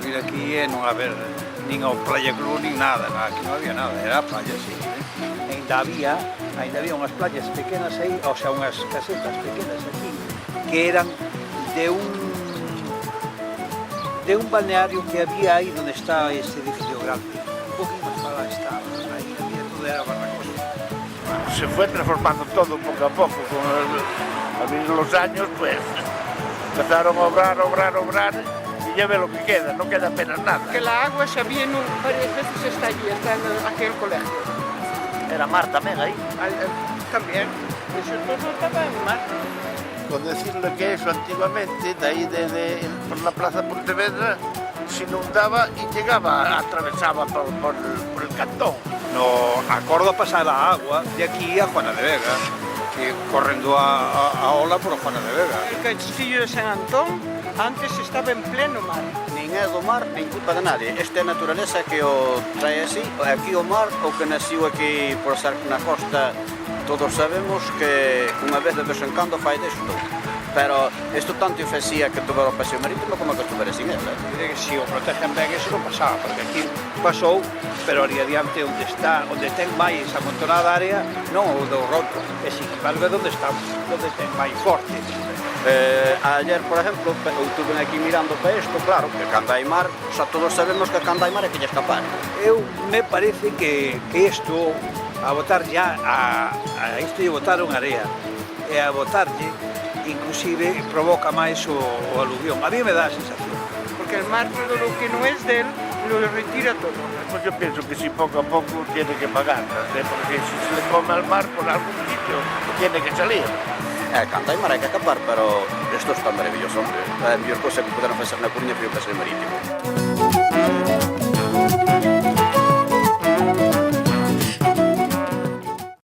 vir aquí e non haber nin ao Playa Club nin nada, aquí non había nada, era a playa, sí. Ainda había unhas playas pequenas aí, o sea, unhas casetas pequenas aquí, que eran de un balneario que había aí donde está ese edificio grande. Un poquinho máis para lá estaba, aí había todo, era barracoso. Se fue transformando todo poco a poco, con los años, pues empezaron a obrar, y ya ve lo que queda, no queda apenas nada. Que la agua xa viene varias veces está allí, está en aquel colegio. Era mar tamén aí. También, eso todo estaba en mar. Con decirle que eso antiguamente, de ahí por la Plaza Pontevedra, se inundaba y llegaba, atravesaba por el cantón. No acordo a pasar a agua de aquí a Juana de Vega, que correndo a ola por Juana de Vega. El castillo de San Antón antes estaba en pleno mar. Nin é do mar, nin culpa de nadie. Esta é a naturaleza que o trae así. Aquí o mar, o que naciu aquí por estar na costa, todos sabemos que unha vez de vez en cando fai desto. Pero isto tanto facía que tuver o paseo marítimo como que estuvera sin ela. Diré que si o protegen ben, eso non pasaba, porque aquí pasou, pero ali adiante onde ten máis amontonada área, non o do Roto, é si que valve onde estamos, onde ten máis forte. Ayer, por exemplo, eu estuve aquí mirando para isto, claro, que cando hai mar, xa todos sabemos que cando hai mar é que lle escapar. Eu me parece que isto, a botar ya, a isto lle botaron area, e a botarlle, inclusive, provoca máis o aluvión. A mí me dá a sensación. Porque el mar todo lo que no es de él, lo retira todo. Pues yo pienso que si poco a poco tiene que pagar, ¿no? Porque si se le come al mar por algún sitio, tiene que salir. Cando hai mar hai que escapar, pero isto está maravilloso, hombre. A mellor cosa que poderon facer na Coruña foi o paseo marítimo.